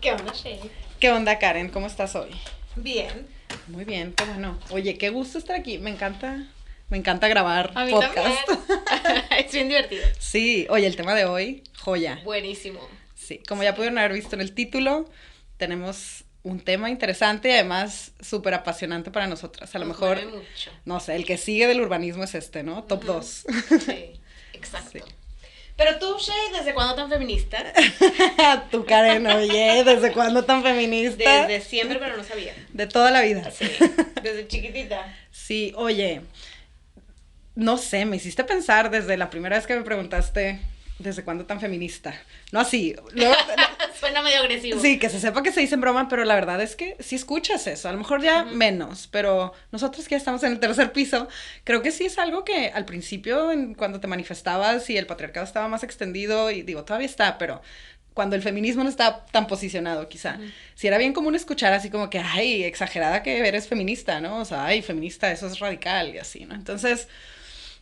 ¿Qué onda, Shay? ¿Qué onda, Karen? ¿Cómo estás hoy? Bien. Muy bien, qué bueno. Oye, qué gusto estar aquí. Me encanta grabar A mí podcast. también. Es bien divertido. Sí, oye, el tema de hoy, joya. Buenísimo. Sí, como ya pudieron haber visto en el título, tenemos un tema interesante y además súper apasionante para nosotras. A lo Nos mejor, mueve mucho. no sé, el que sigue del urbanismo es este, ¿no? Top 2. Sí, exacto. Sí. Pero tú, Shay, ¿desde cuándo tan feminista? Tú, Karen, oye, ¿desde cuándo tan feminista? Desde siempre, pero no sabía. De toda la vida. Sí, desde chiquitita. Sí, oye, no sé, me hiciste pensar desde la primera vez que me preguntaste desde cuándo tan feminista. No así. Luego, Suena medio agresivo. sí, que se sepa que se dice en broma, pero la verdad es que sí escuchas eso. A lo mejor ya menos, pero nosotros que ya estamos en el tercer piso, creo que sí es algo que al principio, cuando te manifestabas y el patriarcado estaba más extendido, y digo, todavía está, pero cuando el feminismo no estaba tan posicionado, quizá, sí era bien común escuchar así como que, ay, exagerada que eres feminista, ¿no? O sea, ay, feminista, eso es radical y así, ¿no? Entonces,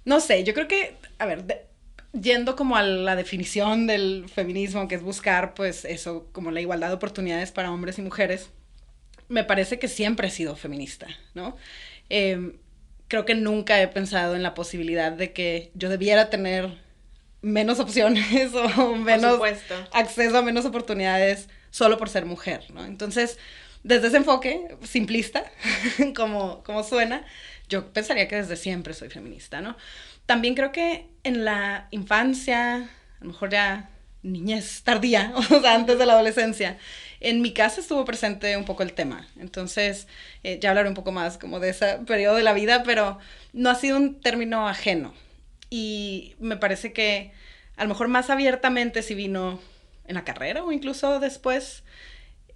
no sé, yo creo que, a ver, yendo como a la definición del feminismo, que es buscar, pues, eso, como la igualdad de oportunidades para hombres y mujeres, me parece que siempre he sido feminista, ¿no? Creo que nunca he pensado en la posibilidad de que yo debiera tener menos opciones o menos acceso a menos oportunidades solo por ser mujer, ¿no? Entonces, desde ese enfoque simplista, como suena, yo pensaría que desde siempre soy feminista, ¿no? También creo que en la infancia, a lo mejor ya niñez tardía, o sea, antes de la adolescencia, en mi casa estuvo presente un poco el tema. Entonces, ya hablaré un poco más como de ese periodo de la vida, pero no ha sido un término ajeno. Y me parece que a lo mejor más abiertamente si vino en la carrera o incluso después,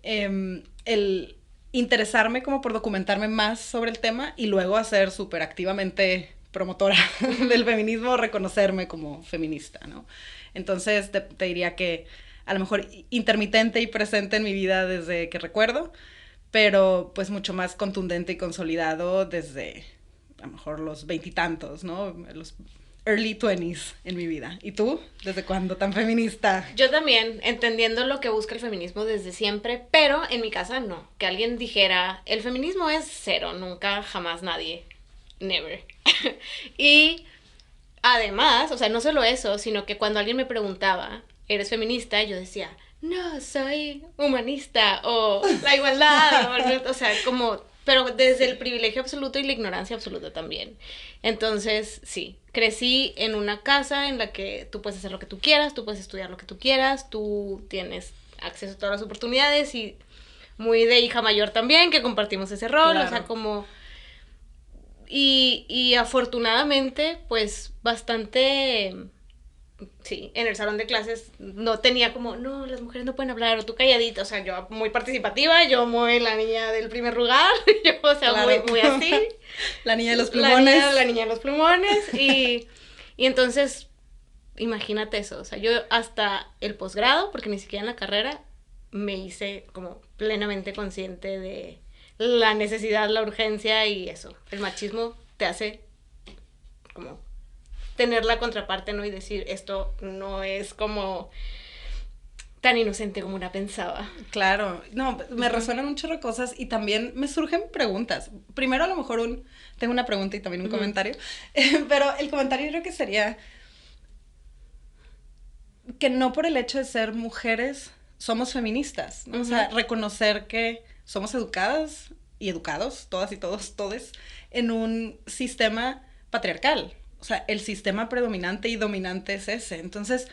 el interesarme como por documentarme más sobre el tema y luego hacer súper activamente promotora del feminismo, reconocerme como feminista, ¿no? Entonces te diría que a lo mejor intermitente y presente en mi vida desde que recuerdo, pero pues mucho más contundente y consolidado desde a lo mejor los veintitantos, ¿no? Los early 20s en mi vida. ¿Y tú? ¿Desde cuándo tan feminista? Yo también, entendiendo lo que busca el feminismo desde siempre, pero en mi casa no. Que alguien dijera, el feminismo es cero, nunca, jamás, nadie. Never. Y además, o sea, no solo eso, sino que cuando alguien me preguntaba, ¿eres feminista? Yo decía, no, soy humanista, o la igualdad, o sea, como, pero desde el privilegio absoluto y la ignorancia absoluta también. Entonces, sí, crecí en una casa en la que tú puedes hacer lo que tú quieras, tú puedes estudiar lo que tú quieras, tú tienes acceso a todas las oportunidades y muy de hija mayor también, que compartimos ese rol, claro. O sea, como... Y afortunadamente, pues, bastante, sí, en el salón de clases no tenía como, no, las mujeres no pueden hablar, o tú calladita, o sea, yo muy participativa, yo muy la niña del primer lugar, yo, o sea, claro. muy así. La niña de los plumones. La niña de los plumones, y entonces, imagínate eso, o sea, yo hasta el posgrado, porque ni siquiera en la carrera, me hice como plenamente consciente de la necesidad, la urgencia y eso. El machismo te hace como tener la contraparte, ¿no? Y decir, esto no es como tan inocente como una pensaba. Claro, no, me resuenan un chorro de cosas y también me surgen preguntas. Primero a lo mejor tengo una pregunta y también un comentario, pero el comentario creo que sería que no por el hecho de ser mujeres somos feministas, ¿no? O sea, reconocer que somos educadas y educados, todas y todos, todes, en un sistema patriarcal. O sea, el sistema predominante y dominante es ese. Entonces,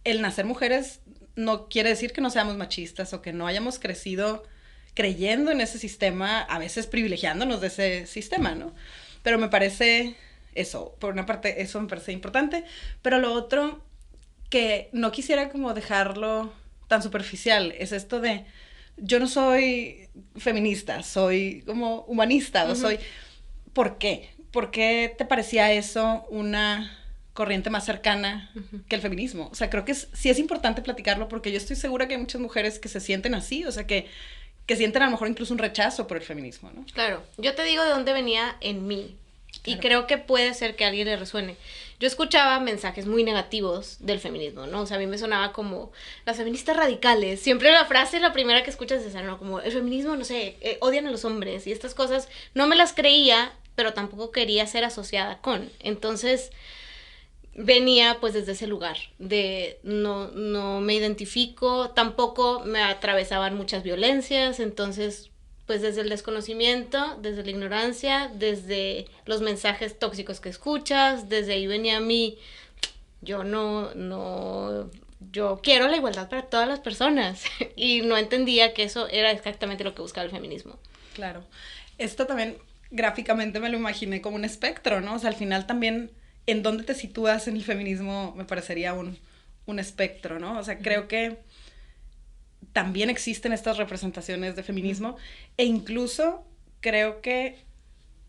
el nacer mujeres no quiere decir que no seamos machistas o que no hayamos crecido creyendo en ese sistema, a veces privilegiándonos de ese sistema, ¿no? Pero me parece eso, por una parte, eso me parece importante, pero lo otro que no quisiera como dejarlo tan superficial es esto de yo no soy feminista, soy como humanista, o soy... ¿Por qué? ¿Por qué te parecía eso una corriente más cercana que el feminismo? O sea, creo que sí es importante platicarlo porque yo estoy segura que hay muchas mujeres que se sienten así, o sea, que sienten a lo mejor incluso un rechazo por el feminismo, ¿no? Claro, yo te digo de dónde venía en mí, claro. Y creo que puede ser que a alguien le resuene. yo escuchaba mensajes muy negativos del feminismo, ¿no? O sea, a mí me sonaba como las feministas radicales. Siempre la frase, la primera que escuchas es esa, ¿no? Como el feminismo, no sé, odian a los hombres y estas cosas. No me las creía, pero tampoco quería ser asociada con. Entonces venía pues desde ese lugar de no me identifico, tampoco me atravesaban muchas violencias, entonces pues desde el desconocimiento, desde la ignorancia, desde los mensajes tóxicos que escuchas, desde ahí venía yo yo quiero la igualdad para todas las personas y no entendía que eso era exactamente lo que buscaba el feminismo. Claro, esto también gráficamente me lo imaginé como un espectro, ¿no? O sea, al final también en dónde te sitúas en el feminismo me parecería un espectro, ¿no? O sea, creo que también existen estas representaciones de feminismo e incluso creo que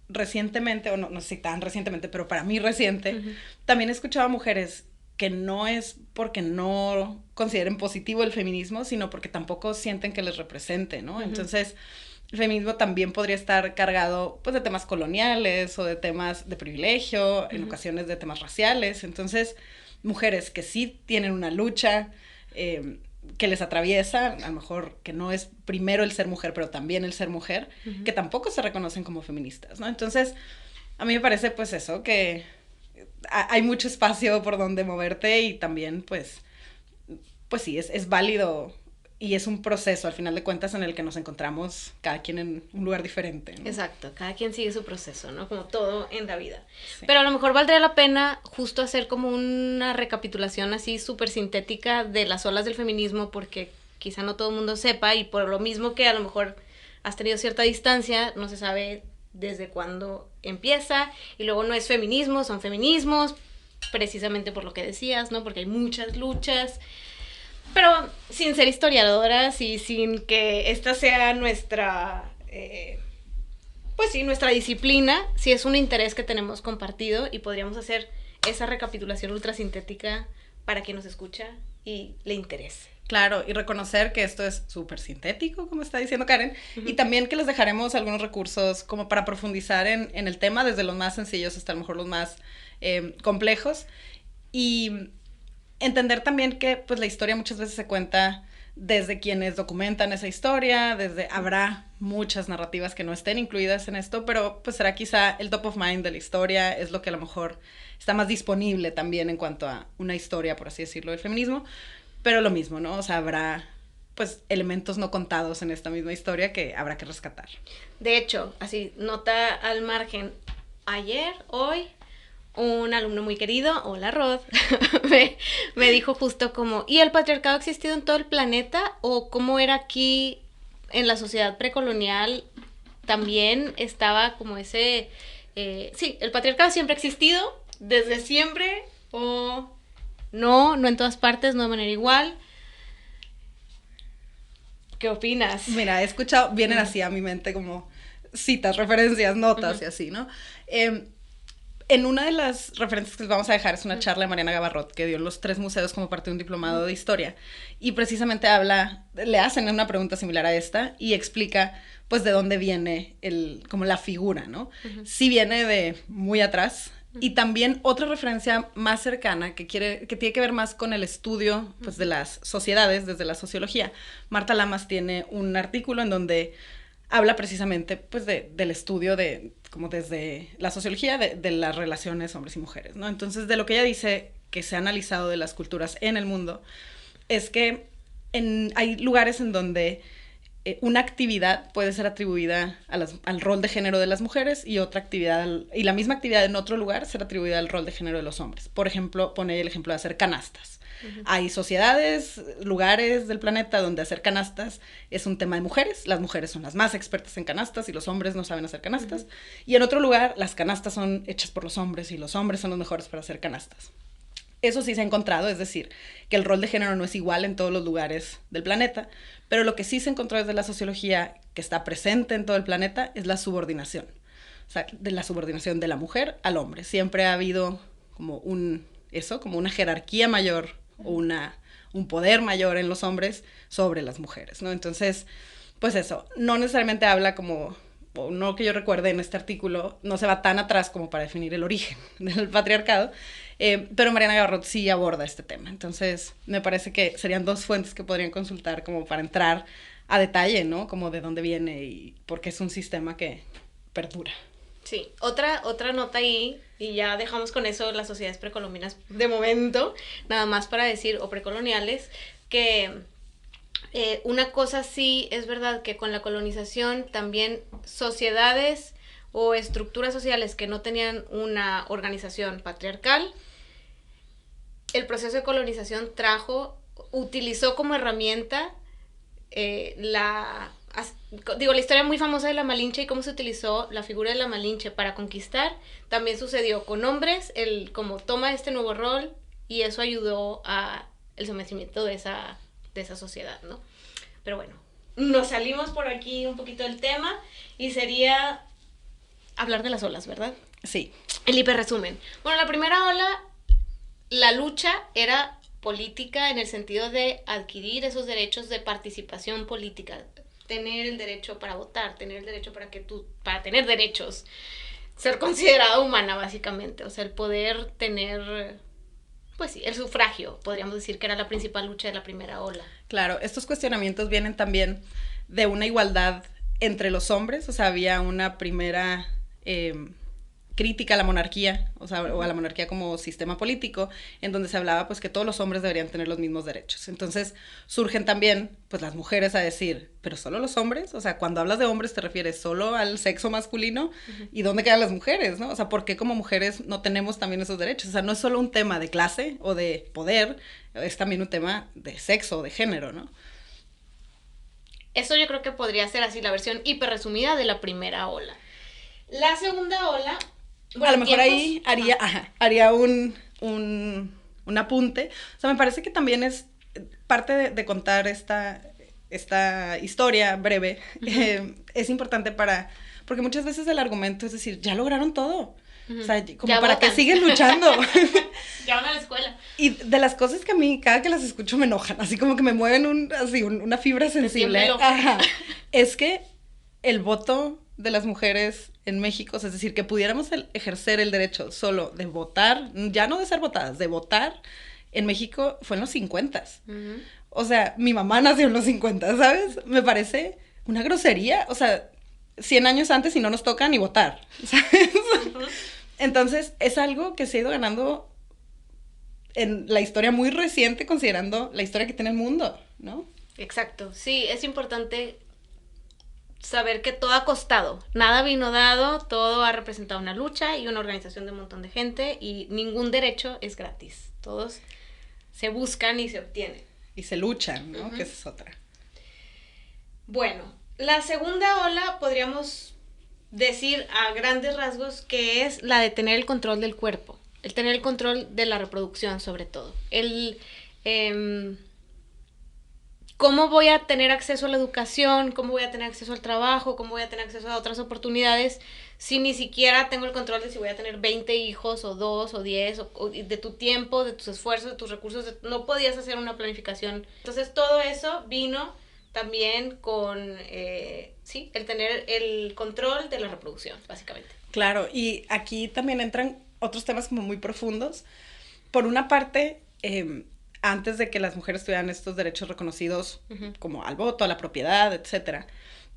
recientemente, o no sé si tan recientemente, pero para mí reciente, también he escuchado a mujeres que no es porque no consideren positivo el feminismo, sino porque tampoco sienten que les represente, ¿no? Entonces, el feminismo también podría estar cargado, pues, de temas coloniales o de temas de privilegio, en ocasiones de temas raciales. Entonces, mujeres que sí tienen una lucha, que les atraviesa, a lo mejor que no es primero el ser mujer, pero también el ser mujer, que tampoco se reconocen como feministas, ¿no? Entonces, a mí me parece, pues, eso, que hay mucho espacio por donde moverte y también, pues sí, es válido y es un proceso, al final de cuentas, en el que nos encontramos cada quien en un lugar diferente, ¿no? Exacto, cada quien sigue su proceso, ¿no? Como todo en la vida. Sí. Pero a lo mejor valdría la pena justo hacer como una recapitulación así súper sintética de las olas del feminismo, porque quizá no todo el mundo sepa, y por lo mismo que a lo mejor has tenido cierta distancia, no se sabe desde cuándo empieza, y luego no es feminismo, son feminismos, precisamente por lo que decías, ¿no? Porque hay muchas luchas. Pero sin ser historiadoras y sin que esta sea nuestra, pues sí, nuestra disciplina, sí es un interés que tenemos compartido y podríamos hacer esa recapitulación ultrasintética para quien nos escucha y le interese. Claro, y reconocer que esto es súper sintético, como está diciendo Karen, y también que les dejaremos algunos recursos como para profundizar en el tema, desde los más sencillos hasta a lo mejor los más complejos, y entender también que pues la historia muchas veces se cuenta desde quienes documentan esa historia, habrá muchas narrativas que no estén incluidas en esto, pero pues será quizá el top of mind de la historia, es lo que a lo mejor está más disponible también en cuanto a una historia, por así decirlo, del feminismo, pero lo mismo, ¿no? O sea, habrá pues elementos no contados en esta misma historia que habrá que rescatar. De hecho, así, nota al margen, hoy, un alumno muy querido, hola Rod, me dijo justo como, ¿y el patriarcado ha existido en todo el planeta? ¿O cómo era aquí en la sociedad precolonial? También estaba como ese, sí, el patriarcado siempre ha existido, desde siempre, o no en todas partes, no de manera igual. ¿Qué opinas? Mira, he escuchado, vienen así a mi mente como citas, referencias, notas y así, ¿no? En una de las referencias que les vamos a dejar es una charla de Mariana Gabarrot que dio en los 3 museos como parte de un diplomado de historia y precisamente le hacen una pregunta similar a esta y explica pues de dónde viene como la figura, ¿no? Sí viene de muy atrás y también otra referencia más cercana que tiene que ver más con el estudio pues de las sociedades desde la sociología. Marta Lamas tiene un artículo en donde habla precisamente pues del estudio como desde la sociología de las relaciones hombres y mujeres, ¿no? Entonces, de lo que ella dice que se ha analizado de las culturas en el mundo es que hay lugares en donde una actividad puede ser atribuida al rol de género de las mujeres y otra actividad, y la misma actividad en otro lugar ser atribuida al rol de género de los hombres. Por ejemplo, pone el ejemplo de hacer canastas. Hay sociedades, lugares del planeta donde hacer canastas es un tema de mujeres. Las mujeres son las más expertas en canastas y los hombres no saben hacer canastas. Y en otro lugar, las canastas son hechas por los hombres y los hombres son los mejores para hacer canastas. Eso sí se ha encontrado, es decir, que el rol de género no es igual en todos los lugares del planeta, pero lo que sí se encontró desde la sociología, que está presente en todo el planeta, es la subordinación. O sea, de la subordinación de la mujer al hombre. Siempre ha habido como una jerarquía mayor o un poder mayor en los hombres sobre las mujeres, ¿no? Entonces, pues eso, no necesariamente habla como o no que yo recuerde en este artículo, no se va tan atrás como para definir el origen del patriarcado, pero Mariana Garrot sí aborda este tema. Entonces, me parece que serían dos fuentes que podrían consultar como para entrar a detalle, ¿no? Como de dónde viene y por qué es un sistema que perdura. Sí, otra nota ahí, y ya dejamos con eso las sociedades precolombinas de momento, nada más para decir, o precoloniales, que una cosa sí es verdad que con la colonización también sociedades o estructuras sociales que no tenían una organización patriarcal, el proceso de colonización utilizó como herramienta la historia muy famosa de la Malinche y cómo se utilizó la figura de la Malinche para conquistar. También sucedió con hombres, como toma este nuevo rol, y eso ayudó a el sometimiento de esa sociedad, ¿no? Pero bueno, nos salimos por aquí un poquito del tema y sería hablar de las olas, ¿verdad? Sí. El hiperresumen. Bueno, la primera ola, la lucha era política en el sentido de adquirir esos derechos de participación política, tener el derecho para votar, tener el derecho para tener derechos, ser considerada humana básicamente, o sea, el poder tener, pues sí, el sufragio, podríamos decir que era la principal lucha de la primera ola. Claro, estos cuestionamientos vienen también de una igualdad entre los hombres, o sea, había una primera crítica a la monarquía, o sea, o a la monarquía como sistema político, en donde se hablaba pues que todos los hombres deberían tener los mismos derechos. Entonces surgen también pues las mujeres a decir, pero solo los hombres, o sea, cuando hablas de hombres te refieres solo al sexo masculino, ¿y dónde quedan las mujeres, no? O sea, ¿por qué como mujeres no tenemos también esos derechos? O sea, no es solo un tema de clase o de poder, es también un tema de sexo o de género, ¿no? Eso yo creo que podría ser así la versión hiper resumida de la primera ola. La segunda ola, bueno, a lo mejor ahí haría un apunte. O sea, me parece que también es parte de contar esta historia breve. Es importante porque muchas veces el argumento es decir, ya lograron todo. O sea, como ya para votan. que siguen luchando. Ya van a la escuela. Y de las cosas que a mí, cada que las escucho me enojan, así como que me mueven una fibra sensible. Es que el voto de las mujeres en México, o sea, es decir, que pudiéramos ejercer el derecho solo de votar, ya no de ser votadas, de votar, en México fue en los 50s. O sea, mi mamá nació en los 50, ¿sabes? Me parece una grosería, o sea, 100 años antes y no nos toca ni votar, ¿sabes? Entonces, es algo que se ha ido ganando en la historia muy reciente, considerando la historia que tiene el mundo, ¿no? Exacto, sí, es importante saber que todo ha costado, nada vino dado, todo ha representado una lucha y una organización de un montón de gente y ningún derecho es gratis, todos se buscan y se obtienen. Y se luchan, ¿no? Que esa es otra. Bueno, la segunda ola podríamos decir a grandes rasgos que es la de tener el control del cuerpo, el tener el control de la reproducción sobre todo, ¿cómo voy a tener acceso a la educación? ¿Cómo voy a tener acceso al trabajo? ¿Cómo voy a tener acceso a otras oportunidades? Si ni siquiera tengo el control de si voy a tener 20 hijos, o 2, o 10, o de tu tiempo, de tus esfuerzos, de tus recursos, no podías hacer una planificación. Entonces todo eso vino también con, el tener el control de la reproducción, básicamente. Claro, y aquí también entran otros temas como muy profundos. Por una parte, antes de que las mujeres tuvieran estos derechos reconocidos como al voto, a la propiedad, etcétera,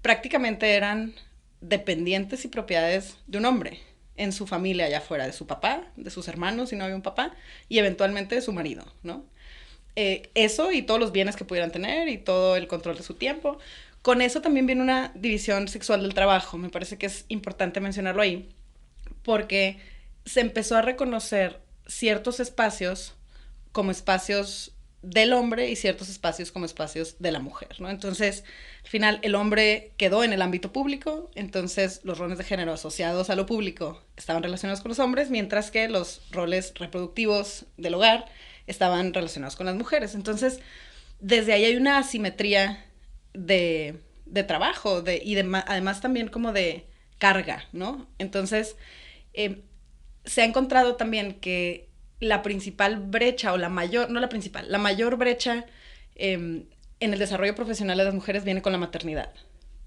prácticamente eran dependientes y propiedades de un hombre en su familia allá afuera, de su papá, de sus hermanos si no había un papá, y eventualmente de su marido, ¿no? Eso y todos los bienes que pudieran tener y todo el control de su tiempo. Con eso también viene una división sexual del trabajo. Me parece que es importante mencionarlo ahí, porque se empezó a reconocer ciertos espacios como espacios del hombre y ciertos espacios como espacios de la mujer, ¿no? Entonces, al final, el hombre quedó en el ámbito público, entonces los roles de género asociados a lo público estaban relacionados con los hombres, mientras que los roles reproductivos del hogar estaban relacionados con las mujeres. Entonces, desde ahí hay una asimetría de trabajo además también como de carga, ¿no? Entonces, se ha encontrado también que la principal brecha, o la mayor brecha en el desarrollo profesional de las mujeres viene con la maternidad.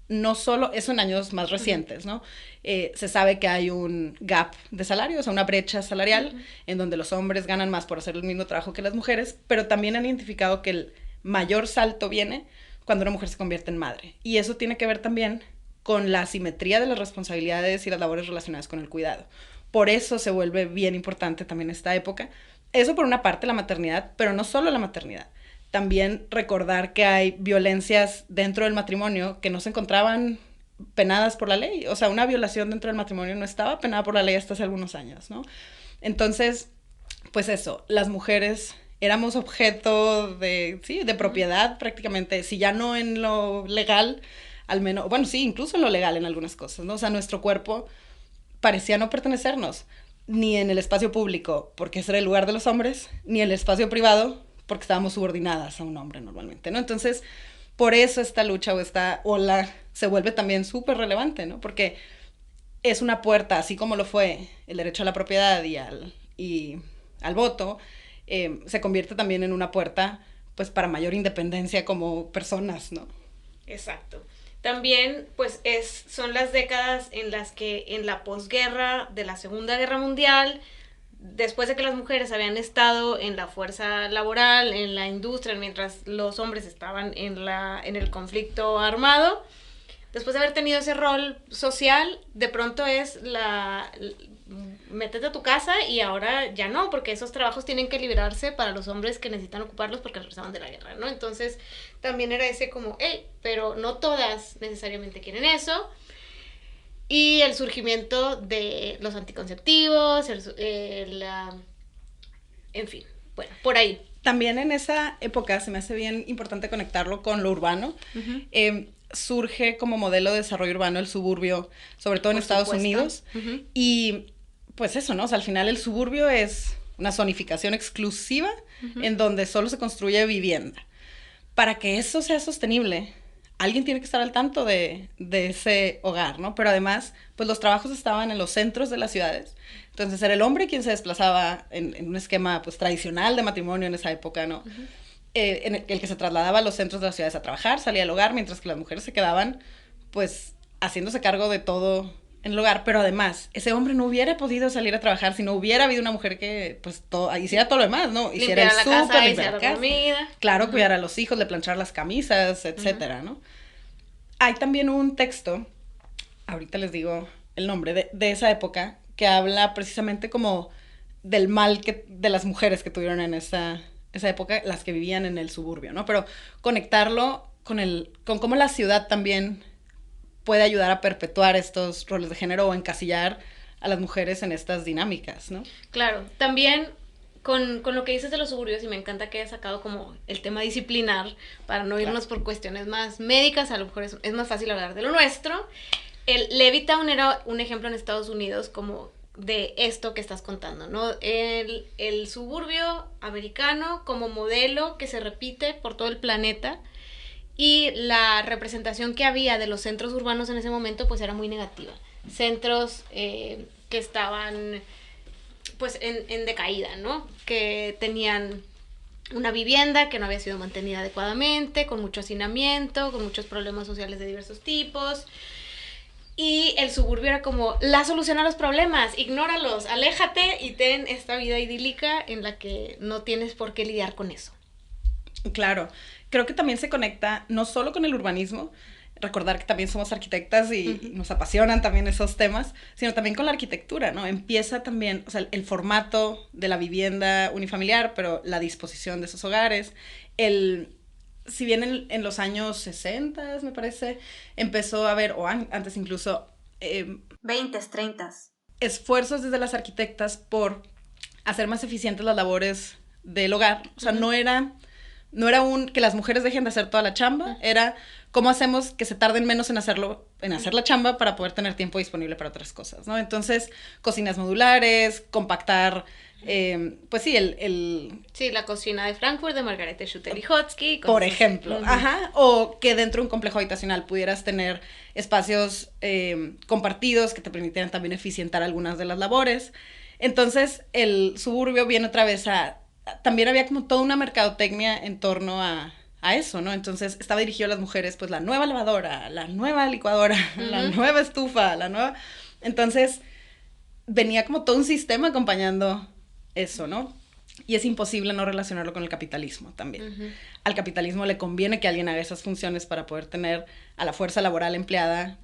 no solo, eso en años más recientes, ¿no? Se sabe que hay un gap de salario, o sea, una brecha salarial, en donde los hombres ganan más por hacer el mismo trabajo que las mujeres, pero también han identificado que el mayor salto viene cuando una mujer se convierte en madre. Y eso tiene que ver también con la asimetría de las responsabilidades y las labores relacionadas con el cuidado. Por eso se vuelve bien importante también esta época. Eso por una parte, la maternidad, pero no solo la maternidad. También recordar que hay violencias dentro del matrimonio que no se encontraban penadas por la ley. O sea, una violación dentro del matrimonio no estaba penada por la ley hasta hace algunos años, ¿no? Entonces, pues eso, las mujeres éramos objeto de, sí, de propiedad prácticamente, si ya no en lo legal, al menos, bueno, sí, incluso en lo legal en algunas cosas, ¿no? O sea, nuestro cuerpo parecía no pertenecernos, ni en el espacio público, porque ese era el lugar de los hombres, ni en el espacio privado, porque estábamos subordinadas a un hombre normalmente, ¿no? Entonces, por eso esta lucha o esta ola se vuelve también súper relevante, ¿no? Porque es una puerta, así como lo fue el derecho a la propiedad y al voto, se convierte también en una puerta, pues, para mayor independencia como personas, ¿no? Exacto. También, pues, son las décadas en las que en la posguerra de la Segunda Guerra Mundial, después de que las mujeres habían estado en la fuerza laboral, en la industria, mientras los hombres estaban en el conflicto armado, después de haber tenido ese rol social, de pronto es métete a tu casa y ahora ya no, porque esos trabajos tienen que liberarse para los hombres que necesitan ocuparlos porque regresaban de la guerra, ¿no? Entonces también era ese como, hey, pero no todas necesariamente quieren eso. Y el surgimiento de los anticonceptivos, en fin, bueno, por ahí. También en esa época se me hace bien importante conectarlo con lo urbano. Surge como modelo de desarrollo urbano el suburbio, sobre todo en Estados Unidos. Y pues eso, ¿no? O sea, al final el suburbio es una zonificación exclusiva en donde solo se construye vivienda. Para que eso sea sostenible, alguien tiene que estar al tanto de ese hogar, ¿no? Pero además, pues los trabajos estaban en los centros de las ciudades. Entonces era el hombre quien se desplazaba en un esquema pues tradicional de matrimonio en esa época, ¿no? En el que se trasladaba a los centros de las ciudades a trabajar, salía al hogar, mientras que las mujeres se quedaban pues haciéndose cargo de todo en el hogar. Pero además, ese hombre no hubiera podido salir a trabajar si no hubiera habido una mujer que pues hiciera todo lo demás, ¿no? Hiciera el súper, limpiara la comida. Claro, cuidar a los hijos, de planchar las camisas, etcétera, ¿no? Hay también un texto, ahorita les digo el nombre, de esa época, que habla precisamente como del mal de las mujeres que tuvieron en esa época, las que vivían en el suburbio, ¿no? Pero conectarlo con cómo la ciudad también puede ayudar a perpetuar estos roles de género o encasillar a las mujeres en estas dinámicas, ¿no? Claro, también con lo que dices de los suburbios, y me encanta que hayas sacado como el tema disciplinar, para no irnos por cuestiones más médicas, a lo mejor es más fácil hablar de lo nuestro. El Levittown era un ejemplo en Estados Unidos como de esto que estás contando, ¿no? El suburbio americano como modelo que se repite por todo el planeta, y la representación que había de los centros urbanos en ese momento pues era muy negativa. Centros que estaban pues en decaída, ¿no? Que tenían una vivienda que no había sido mantenida adecuadamente, con mucho hacinamiento, con muchos problemas sociales de diversos tipos. Y el suburbio era como la solución a los problemas, ignóralos, aléjate y ten esta vida idílica en la que no tienes por qué lidiar con eso. Claro, creo que también se conecta no solo con el urbanismo, recordar que también somos arquitectas y nos apasionan también esos temas, sino también con la arquitectura, ¿no? Empieza también, o sea, el formato de la vivienda unifamiliar, pero la disposición de esos hogares, si bien en los años 60, me parece, empezó a haber, o antes incluso... 20, 30. Esfuerzos desde las arquitectas por hacer más eficientes las labores del hogar. O sea, no era que las mujeres dejen de hacer toda la chamba, era cómo hacemos que se tarden menos en hacer la chamba para poder tener tiempo disponible para otras cosas, ¿no? Entonces, cocinas modulares, compactar... pues sí, Sí, la cocina de Frankfurt de Margarete Schutter-Lihotzky. Por ejemplo, o que dentro de un complejo habitacional pudieras tener espacios compartidos que te permitieran también eficientar algunas de las labores. Entonces, el suburbio viene otra vez también había como toda una mercadotecnia en torno a a eso, ¿no? Entonces estaba dirigido a las mujeres, pues la nueva lavadora, la nueva licuadora, la nueva estufa, la nueva... Entonces venía como todo un sistema acompañando eso, ¿no? Y es imposible no relacionarlo con el capitalismo también. Al capitalismo le conviene que alguien haga esas funciones para poder tener a la fuerza laboral empleada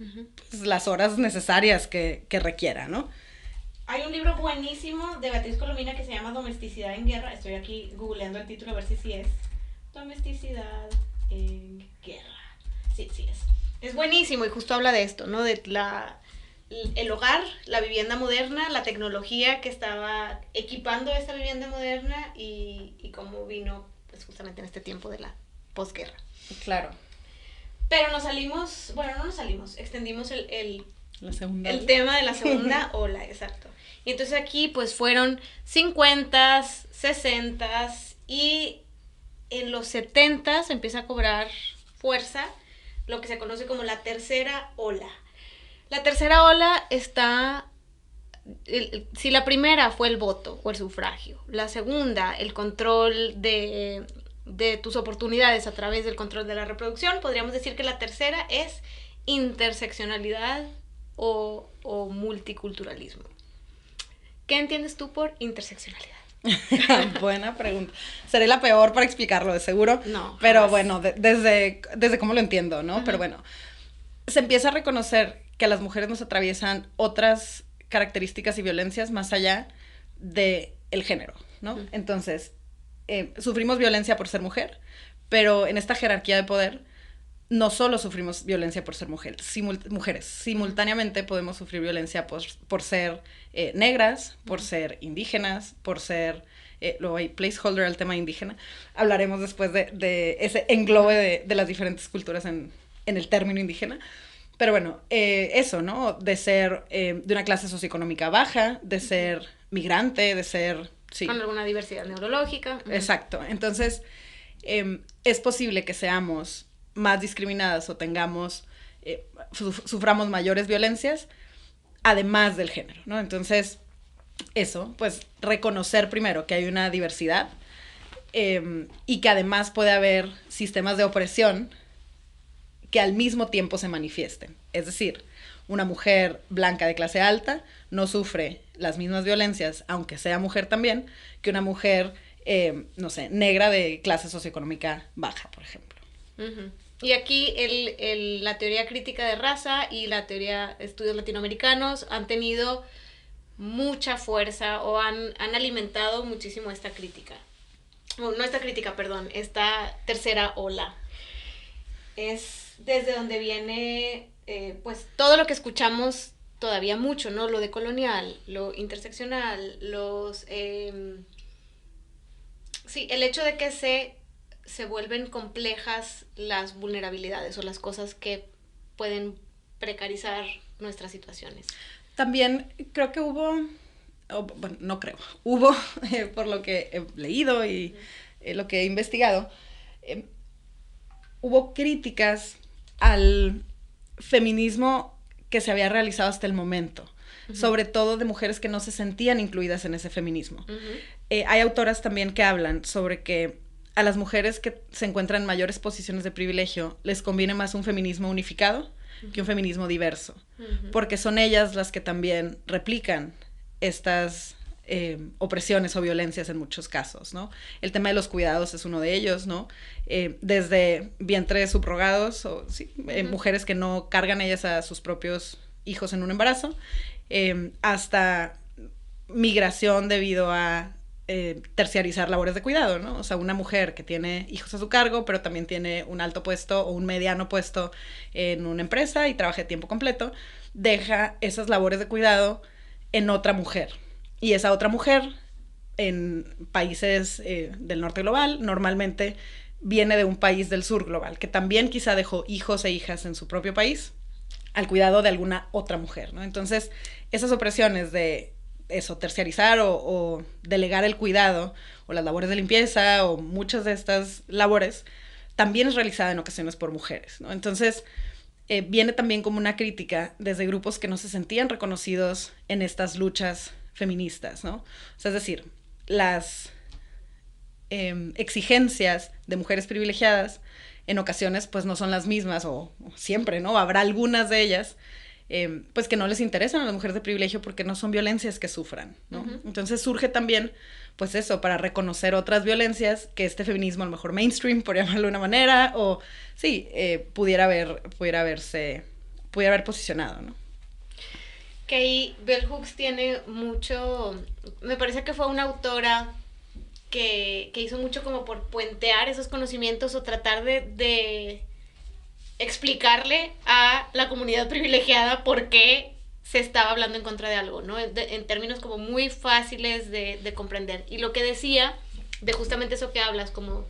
pues, las horas necesarias que requiera, ¿no? Hay un libro buenísimo de Beatriz Colomina que se llama Domesticidad en Guerra. Estoy aquí googleando el título a ver si sí es. Domesticidad en Guerra. Sí, sí es. Es buenísimo y justo habla de esto, ¿no? De el hogar, la vivienda moderna, la tecnología que estaba equipando esta vivienda moderna y cómo vino pues justamente en este tiempo de la posguerra. Claro. Pero nos salimos, bueno, no nos salimos, extendimos el tema de la segunda ola, exacto. Y entonces aquí pues fueron 50s, 60s y en los 70s empieza a cobrar fuerza lo que se conoce como la tercera ola. La tercera ola está, si la primera fue el voto o el sufragio, la segunda el control de tus oportunidades a través del control de la reproducción, podríamos decir que la tercera es interseccionalidad o multiculturalismo. ¿Qué entiendes tú por interseccionalidad? Buena pregunta. Seré la peor para explicarlo, de seguro. No. Pero jamás. bueno, desde cómo lo entiendo, ¿no? Pero bueno, se empieza a reconocer que a las mujeres nos atraviesan otras características y violencias más allá del género, ¿no? Entonces, sufrimos violencia por ser mujer, pero en esta jerarquía de poder no solo sufrimos violencia por ser mujeres, simultáneamente podemos sufrir violencia por ser negras, por ser indígenas, por ser, luego hay placeholder al tema indígena, hablaremos después de ese englobe de las diferentes culturas en el término indígena, pero bueno, eso, ¿no? De ser de una clase socioeconómica baja, de ser migrante, de ser... Sí. Con alguna diversidad neurológica. Exacto, entonces es posible que seamos más discriminadas o tengamos, suframos mayores violencias, además del género, ¿no? Entonces, eso, pues reconocer primero que hay una diversidad y que además puede haber sistemas de opresión que al mismo tiempo se manifiesten. Es decir, una mujer blanca de clase alta no sufre las mismas violencias, aunque sea mujer también, que una mujer, no sé, negra de clase socioeconómica baja, por ejemplo. Y aquí la teoría crítica de raza y la teoría de estudios latinoamericanos han tenido mucha fuerza o han alimentado muchísimo esta crítica. No esta crítica, perdón, esta tercera ola. Es desde donde viene, pues, todo lo que escuchamos todavía mucho, ¿no? Lo decolonial, lo interseccional, sí, el hecho de que se vuelven complejas las vulnerabilidades o las cosas que pueden precarizar nuestras situaciones. También creo que hubo, bueno, no creo, hubo, por lo que he leído y lo que he investigado, hubo críticas al feminismo que se había realizado hasta el momento, sobre todo de mujeres que no se sentían incluidas en ese feminismo. Hay autoras también que hablan sobre que a las mujeres que se encuentran en mayores posiciones de privilegio les conviene más un feminismo unificado que un feminismo diverso, porque son ellas las que también replican estas opresiones o violencias en muchos casos, ¿no? El tema de los cuidados es uno de ellos, ¿no? Desde vientres subrogados o sí, mujeres que no cargan ellas a sus propios hijos en un embarazo, hasta migración debido a terciarizar labores de cuidado, ¿no? O sea, una mujer que tiene hijos a su cargo, pero también tiene un alto puesto o un mediano puesto en una empresa y trabaja de tiempo completo, deja esas labores de cuidado en otra mujer. Y esa otra mujer, en países del norte global, normalmente viene de un país del sur global, que también quizá dejó hijos e hijas en su propio país al cuidado de alguna otra mujer, ¿no? Entonces, esas opresiones de eso, terciarizar o delegar el cuidado o las labores de limpieza o muchas de estas labores también es realizada en ocasiones por mujeres, ¿no? Entonces viene también como una crítica desde grupos que no se sentían reconocidos en estas luchas feministas, ¿no? O sea, es decir, las exigencias de mujeres privilegiadas en ocasiones pues no son las mismas o siempre, ¿no? Habrá algunas de ellas pues que no les interesan a las mujeres de privilegio porque no son violencias que sufran, ¿no? Uh-huh. Entonces surge también pues eso, para reconocer otras violencias que este feminismo a lo mejor mainstream, por llamarlo de una manera, o sí, pudiera haber posicionado, ¿no? Que ahí Bell Hooks tiene mucho, me parece que fue una autora que hizo mucho como por puentear esos conocimientos o tratar de explicarle a la comunidad privilegiada por qué se estaba hablando en contra de algo, ¿no? En términos como muy fáciles de comprender. Y lo que decía, de justamente eso que hablas, como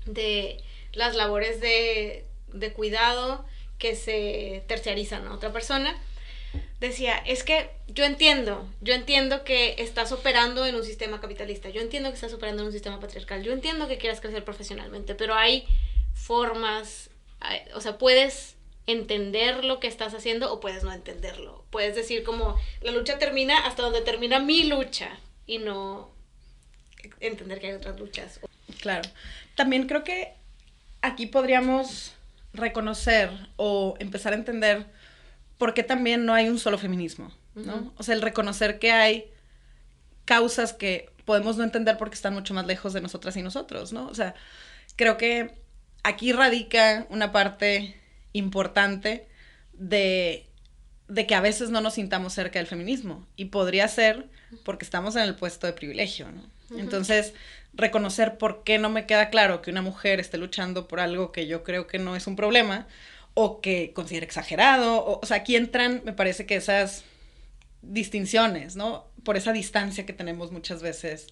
de las labores de cuidado que se terciarizan a otra persona, decía, es que yo entiendo que estás operando en un sistema capitalista, yo entiendo que estás operando en un sistema patriarcal, yo entiendo que quieras crecer profesionalmente, pero hay formas, o sea, puedes entender lo que estás haciendo o puedes no entenderlo. Puedes decir como, la lucha termina hasta donde termina mi lucha y no entender que hay otras luchas. Claro. También creo que aquí podríamos reconocer o empezar a entender por qué también no hay un solo feminismo, ¿no? Uh-huh. O sea, el reconocer que hay causas que podemos no entender porque están mucho más lejos de nosotras y nosotros, ¿no? O sea, creo que aquí radica una parte importante de que a veces no nos sintamos cerca del feminismo, y podría ser porque estamos en el puesto de privilegio, ¿no? Uh-huh. Entonces, reconocer por qué no me queda claro que una mujer esté luchando por algo que yo creo que no es un problema, o que considere exagerado, o sea, aquí entran, me parece que esas distinciones, ¿no? Por esa distancia que tenemos muchas veces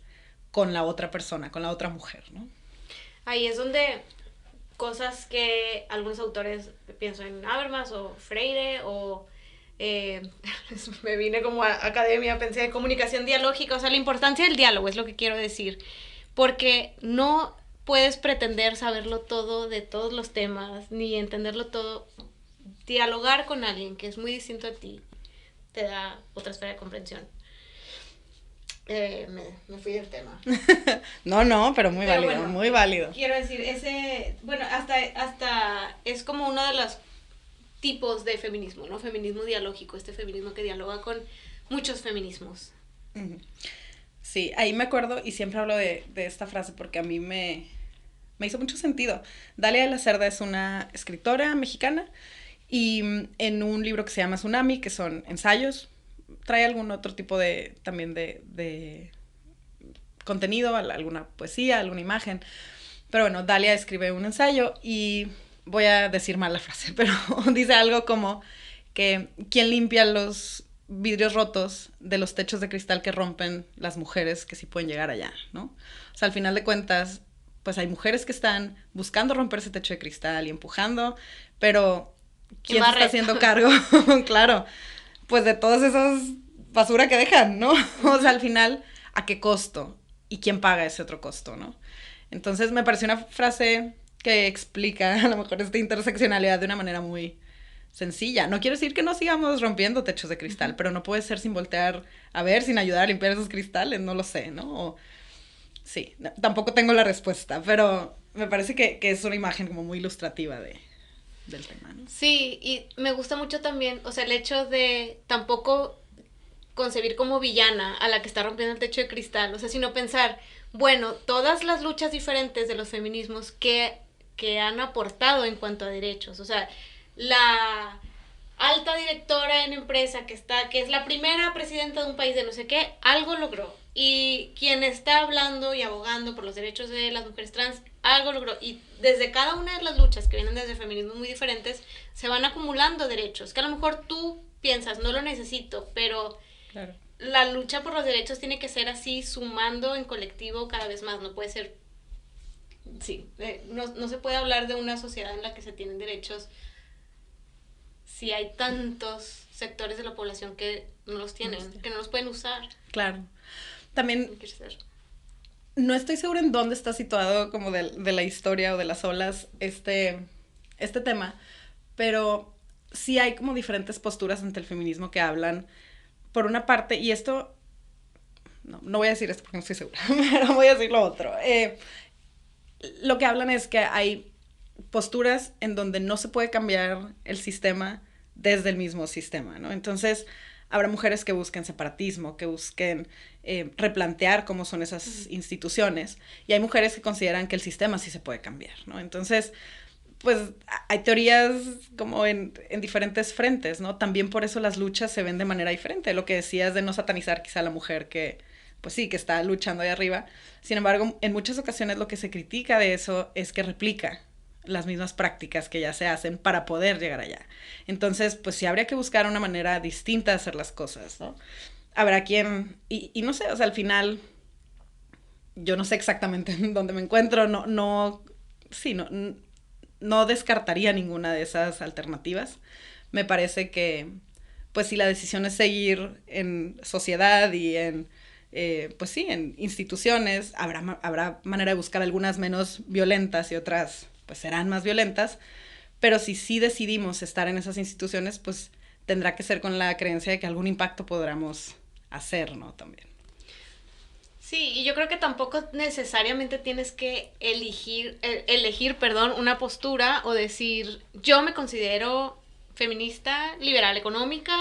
con la otra persona, con la otra mujer, ¿no? Ahí es donde cosas que algunos autores, pienso en Habermas o Freire o me vine como a academia, pensé en comunicación dialógica, o sea, la importancia del diálogo es lo que quiero decir, porque no puedes pretender saberlo todo de todos los temas, ni entenderlo todo. Dialogar con alguien que es muy distinto a ti te da otra esfera de comprensión. Me fui del tema. No, pero muy válido, bueno, muy válido. Quiero decir, hasta es como uno de los tipos de feminismo, ¿no? Feminismo dialógico, este feminismo que dialoga con muchos feminismos. Uh-huh. Sí, ahí me acuerdo y siempre hablo de esta frase porque a mí me hizo mucho sentido. Dalia de la Cerda es una escritora mexicana y en un libro que se llama Tsunami, que son ensayos, trae algún otro tipo también de contenido, alguna poesía, alguna imagen. Pero bueno, Dalia escribe un ensayo y voy a decir mal la frase, pero dice algo como que ¿quién limpia los vidrios rotos de los techos de cristal que rompen las mujeres que sí pueden llegar allá, ¿no? O sea, al final de cuentas, pues hay mujeres que están buscando romper ese techo de cristal y empujando, pero ¿quién se está haciendo cargo? Claro, pues de todas esas basura que dejan, ¿no? O sea, al final, ¿a qué costo? ¿Y quién paga ese otro costo, no? Entonces me pareció una frase que explica a lo mejor esta interseccionalidad de una manera muy sencilla. No quiero decir que no sigamos rompiendo techos de cristal, pero no puede ser sin voltear a ver, sin ayudar a limpiar esos cristales, no lo sé, ¿no? O, sí, no, tampoco tengo la respuesta, pero me parece que es una imagen como muy ilustrativa del tema, ¿no? Sí, y me gusta mucho también, o sea, el hecho de tampoco concebir como villana a la que está rompiendo el techo de cristal, o sea, sino pensar, bueno, todas las luchas diferentes de los feminismos que han aportado en cuanto a derechos, o sea, la alta directora en empresa que es la primera presidenta de un país de no sé qué, algo logró. Y quien está hablando y abogando por los derechos de las mujeres trans, algo logró. Y desde cada una de las luchas que vienen desde feminismos muy diferentes, se van acumulando derechos, que a lo mejor tú piensas, no lo necesito, pero claro, la lucha por los derechos tiene que ser así, sumando en colectivo cada vez más, no puede ser, sí, no se puede hablar de una sociedad en la que se tienen derechos si hay tantos sectores de la población que no los tienen, que no los pueden usar. Claro. También no estoy segura en dónde está situado como de la historia o de las olas este tema, pero sí hay como diferentes posturas ante el feminismo que hablan, por una parte, y esto no voy a decir esto porque no estoy segura, pero voy a decir lo otro. Lo que hablan es que hay posturas en donde no se puede cambiar el sistema desde el mismo sistema, ¿no? Entonces, habrá mujeres que busquen separatismo, que busquen replantear cómo son esas instituciones, y hay mujeres que consideran que el sistema sí se puede cambiar, ¿no? Entonces, pues hay teorías como en diferentes frentes, ¿no? También por eso las luchas se ven de manera diferente. Lo que decías de no satanizar quizá a la mujer que, pues sí, que está luchando ahí arriba. Sin embargo, en muchas ocasiones lo que se critica de eso es que replica las mismas prácticas que ya se hacen para poder llegar allá. Entonces, pues sí habría que buscar una manera distinta de hacer las cosas, ¿no? Habrá quien, y no sé, o sea, al final, yo no sé exactamente en dónde me encuentro, no descartaría ninguna de esas alternativas. Me parece que, pues si la decisión es seguir en sociedad y en, pues sí, en instituciones, habrá manera de buscar algunas menos violentas y otras, pues serán más violentas, pero si sí decidimos estar en esas instituciones, pues tendrá que ser con la creencia de que algún impacto podamos hacer, ¿no? También. Sí, y yo creo que tampoco necesariamente tienes que elegir, una postura o decir, yo me considero feminista, liberal económica,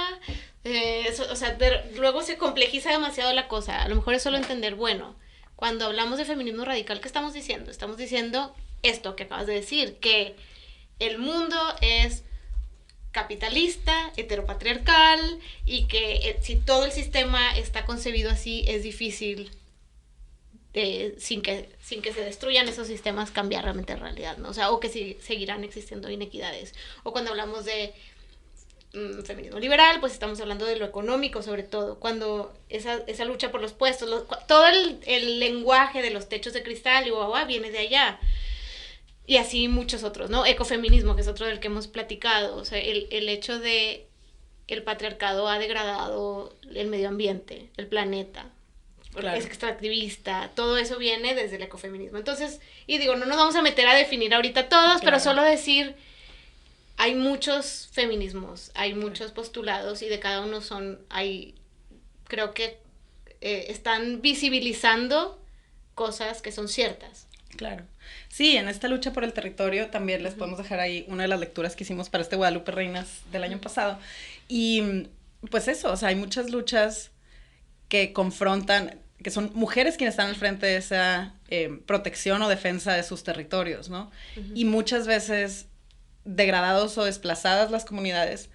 o sea, luego se complejiza demasiado la cosa. A lo mejor es solo entender, bueno, cuando hablamos de feminismo radical, ¿qué estamos diciendo? Estamos diciendo esto que acabas de decir, que el mundo es capitalista, heteropatriarcal, y que si todo el sistema está concebido así, es difícil sin que se destruyan esos sistemas cambiar realmente la realidad, ¿no? O sea, o que seguirán existiendo inequidades. O cuando hablamos de feminismo liberal, pues estamos hablando de lo económico sobre todo, cuando esa lucha por los puestos, todo el lenguaje de los techos de cristal y guau, viene de allá. Y así muchos otros, ¿no? Ecofeminismo, que es otro del que hemos platicado. O sea, el hecho de el patriarcado ha degradado el medio ambiente, el planeta. Claro. Es extractivista, todo eso viene desde el ecofeminismo. Entonces, y digo, no nos vamos a meter a definir ahorita todos, claro, pero solo decir, hay muchos feminismos, hay muchos postulados y de cada uno creo que están visibilizando cosas que son ciertas. Claro. Sí, en esta lucha por el territorio también les podemos dejar ahí una de las lecturas que hicimos para este Guadalupe Reinas del año pasado. Y pues eso, o sea, hay muchas luchas que confrontan, que son mujeres quienes están al frente de esa protección o defensa de sus territorios, ¿no? Y muchas veces degradados o desplazadas las comunidades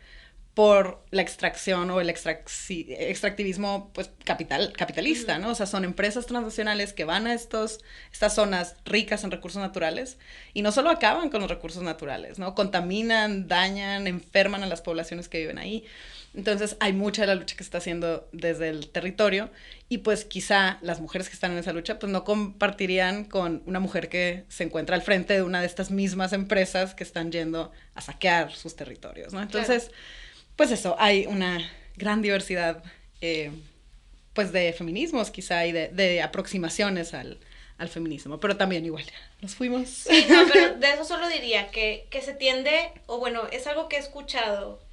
por la extracción o el extractivismo pues capitalista, ¿no? O sea, son empresas transnacionales que van a estas zonas ricas en recursos naturales y no solo acaban con los recursos naturales, ¿no? Contaminan, dañan, enferman a las poblaciones que viven ahí. Entonces hay mucha de la lucha que se está haciendo desde el territorio y pues quizá las mujeres que están en esa lucha pues no compartirían con una mujer que se encuentra al frente de una de estas mismas empresas que están yendo a saquear sus territorios, ¿no? Entonces, claro, pues eso, hay una gran diversidad pues de feminismos quizá y de aproximaciones al feminismo, pero también igual, nos fuimos. Sí, no, pero de eso solo diría que se tiende, o bueno, es algo que he escuchado,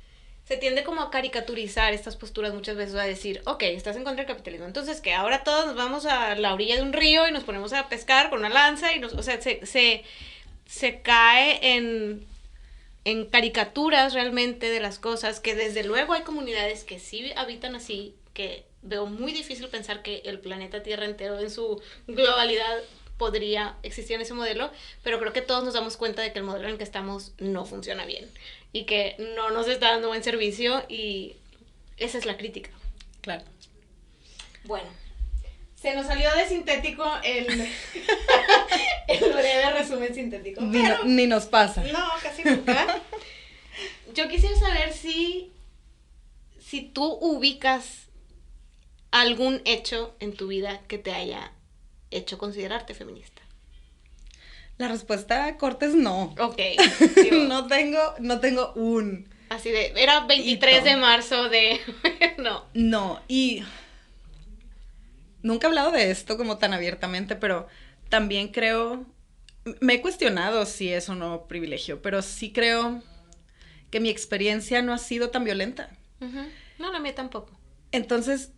se tiende como a caricaturizar estas posturas muchas veces, a decir, ok, estás en contra del capitalismo, entonces que ahora todos nos vamos a la orilla de un río y nos ponemos a pescar con una lanza y o sea, se cae en caricaturas realmente de las cosas, que desde luego hay comunidades que sí habitan así, que veo muy difícil pensar que el planeta Tierra entero en su globalidad podría existir en ese modelo, pero creo que todos nos damos cuenta de que el modelo en el que estamos no funciona bien y que no nos está dando buen servicio y esa es la crítica. Claro. Bueno, se nos salió de sintético el breve resumen sintético. Ni nos pasa. No, casi nunca. Yo quisiera saber si tú ubicas algún hecho en tu vida que te haya hecho considerarte feminista. La respuesta corta es no. Ok. No tengo un... Así de, era 23 de marzo de... No. No, y... Nunca he hablado de esto como tan abiertamente, pero también creo... Me he cuestionado si es o no privilegio, pero sí creo que mi experiencia no ha sido tan violenta. No, la mía tampoco. Entonces,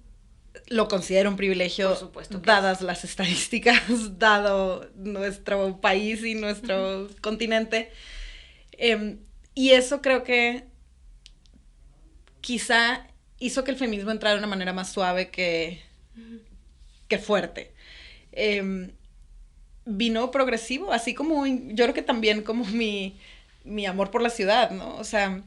lo considero un privilegio, Por supuesto que dadas las estadísticas, dado nuestro país y nuestro continente. Y eso creo que quizá hizo que el feminismo entrara de una manera más suave que fuerte. Vino progresivo, así como yo creo que también como mi amor por la ciudad, ¿no? O sea,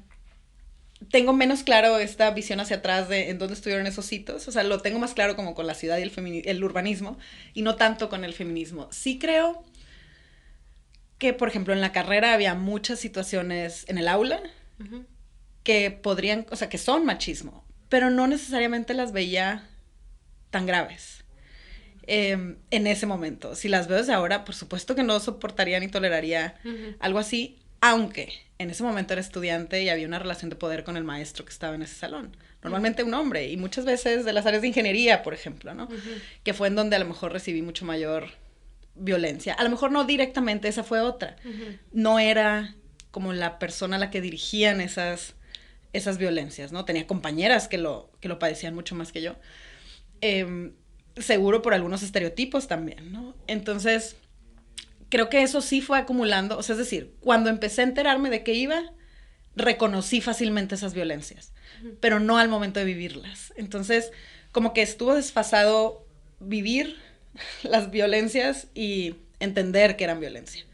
tengo menos claro esta visión hacia atrás de en dónde estuvieron esos hitos. O sea, lo tengo más claro como con la ciudad y el urbanismo, y no tanto con el feminismo. Sí creo que, por ejemplo, en la carrera había muchas situaciones en el aula que podrían, o sea, que son machismo, pero no necesariamente las veía tan graves. En ese momento. Si las veo desde ahora, por supuesto que no soportaría ni toleraría algo así, aunque en ese momento era estudiante y había una relación de poder con el maestro que estaba en ese salón. Normalmente un hombre, y muchas veces de las áreas de ingeniería, por ejemplo, ¿no? Que fue en donde a lo mejor recibí mucho mayor violencia. A lo mejor no directamente, esa fue otra. No era como la persona a la que dirigían esas violencias, ¿no? Tenía compañeras que lo padecían mucho más que yo. Seguro por algunos estereotipos también, ¿no? Entonces, creo que eso sí fue acumulando, o sea, es decir, cuando empecé a enterarme de qué iba, reconocí fácilmente esas violencias, pero no al momento de vivirlas. Entonces, como que estuvo desfasado vivir las violencias y entender que eran violencia.